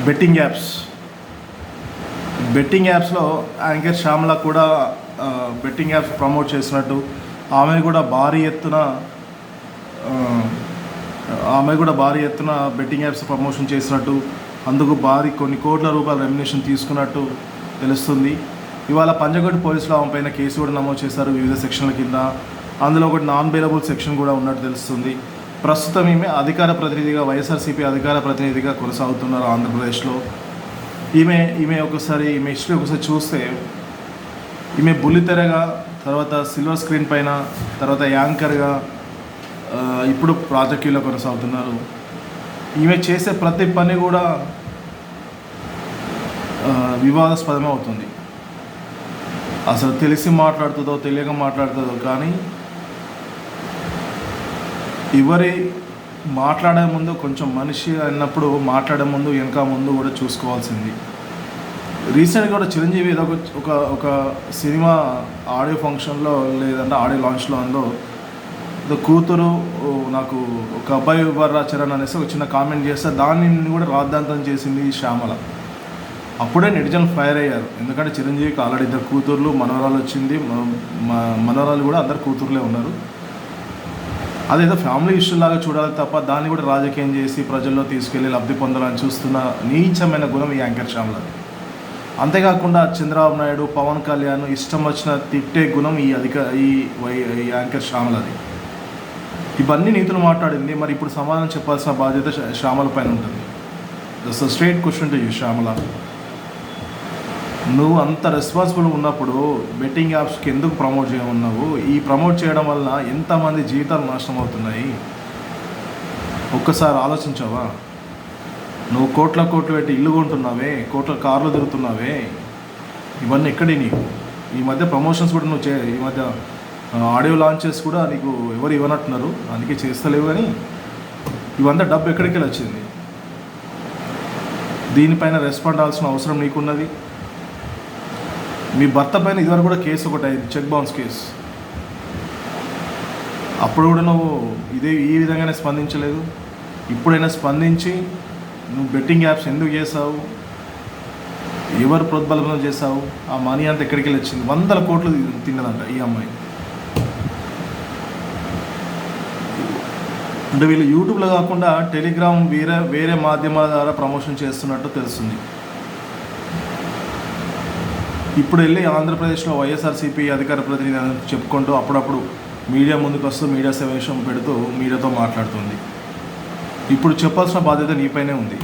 Betting యాప్స్లో anchor Shyamala కూడా betting apps promote చేసినట్టు ఆమె కూడా భారీ ఎత్తున బెట్టింగ్ యాప్స్ ప్రమోషన్ చేసినట్టు అందుకు కొన్ని కోట్ల రూపాయల రెమ్యునేషన్ తీసుకున్నట్టు తెలుస్తుంది. ఇవాళ పంజగుట్ట పోలీసులు ఆమె పైన కేసు కూడా నమోదు చేశారు వివిధ సెక్షన్ల కింద. అందులో ఒకటి నాన్ బెయిలబుల్ సెక్షన్ కూడా ఉన్నట్టు తెలుస్తుంది. ప్రస్తుతం ఈమె అధికార ప్రతినిధిగా వైఎస్ఆర్సీపీ అధికార ప్రతినిధిగా కొనసాగుతున్నారు ఆంధ్రప్రదేశ్లో. ఈమె ఒకసారి హిస్టరీ ఒకసారి చూస్తే ఈమె బుల్లితెరగా, తర్వాత సిల్వర్ స్క్రీన్ పైన, తర్వాత యాంకర్గా, ఇప్పుడు రాజకీయాల్లో కొనసాగుతున్నారు. ఈమె చేసే ప్రతి పని కూడా వివాదాస్పదమే అవుతుంది. అసలు తెలిసి మాట్లాడుతుందో తెలియక మాట్లాడుతుందో కానీ ఎవరి మాట్లాడే ముందు కొంచెం మనిషి అన్నప్పుడు మాట్లాడే ముందు వెనక ముందు కూడా చూసుకోవాల్సింది. రీసెంట్గా కూడా చిరంజీవి ఏదో ఒక సినిమా ఆడియో ఫంక్షన్లో లేదంటే ఆడియో లాంచ్లో ఉందో కూతురు నాకు ఒక అబ్బాయి ఇవ్వరా చరణ్ అనేసి ఒక చిన్న కామెంట్ చేస్తే దాన్ని కూడా రాద్ధాంతం చేసింది శ్యామల. అప్పుడే నెటిజన్లు ఫైర్ అయ్యారు. ఎందుకంటే చిరంజీవికి ఆల్రెడీ 2 కూతుర్లు, మనవరాలు వచ్చింది. మనవరాలు కూడా అందరు కూతుర్లే ఉన్నారు. అదేదో ఫ్యామిలీ ఇష్యూ లాగా చూడాలి తప్ప దాన్ని కూడా రాజకీయం చేసి ప్రజల్లో తీసుకెళ్ళి లబ్ధి పొందాలని చూస్తున్న నీచమైన గుణం ఈ యాంకర్ శ్యామల. అంతేకాకుండా చంద్రబాబు నాయుడు, పవన్ కళ్యాణ్ ఇష్టం వచ్చిన తిట్టే గుణం ఈ యాంకర్ శ్యామలది. ఇవన్నీ నీతులు మాట్లాడింది. మరి ఇప్పుడు సమాధానం చెప్పాల్సిన బాధ్యత శ్యామల పైన ఉంటుంది. That's a straight question to you Shyamala. నువ్వు అంత రెస్పాన్సిబుల్ ఉన్నప్పుడు బెట్టింగ్ యాప్స్కి ఎందుకు ప్రమోట్ చేయమన్నావు? ఈ ప్రమోట్ చేయడం వల్ల ఎంతమంది జీవితాలు నాశనం అవుతున్నాయి ఒక్కసారి ఆలోచించావా? నువ్వు కోట్ల పెట్టి ఇల్లు కొంటున్నావే, కోట్ల కార్లు తిరుగుతున్నావే, ఇవన్నీ ఎక్కడి నీకు? ఈ మధ్య ప్రమోషన్స్ కూడా నువ్వు ఈ మధ్య ఆడియో లాంచెస్ కూడా నీకు ఎవరు ఇవ్వనట్టున్నారు, అందుకే చేస్తలేవు. కానీ ఇవంతా డబ్బు ఎక్కడికి వెళ్ళి వచ్చింది? దీనిపైన రెస్పాండ్ అవ్వాల్సిన అవసరం నీకున్నది. మీ భర్త పైన ఇదివరకు కూడా కేసు ఒకటి అయింది, చెక్ బౌన్స్ కేసు. అప్పుడు కూడా నువ్వు ఈ విధంగానే స్పందించలేదు. ఇప్పుడైనా స్పందించి నువ్వు బెట్టింగ్ యాప్స్ ఎందుకు చేసావు, ఎవరు ప్రోద్బలంలో చేసావు, ఆ మనీ అంతా ఎక్కడికి వెళ్ళి వచ్చింది? 100 కోట్లు తిన్నదంట ఈ అమ్మాయి. అంటే వీళ్ళు యూట్యూబ్లో కాకుండా టెలిగ్రామ్ వేరే మాధ్యమాల ద్వారా ప్రమోషన్ చేస్తున్నట్టు తెలుస్తుంది. ఇప్పుడు వెళ్ళి ఆంధ్రప్రదేశ్లో వైఎస్ఆర్సీపీ అధికార ప్రతినిధి అని చెప్పుకుంటూ అప్పుడప్పుడు మీడియా ముందుకు వస్తూ మీడియా సమావేశం పెడుతూ మీడియాతో మాట్లాడుతుంది. ఇప్పుడు చెప్పాల్సిన బాధ్యత నీపైనే ఉంది.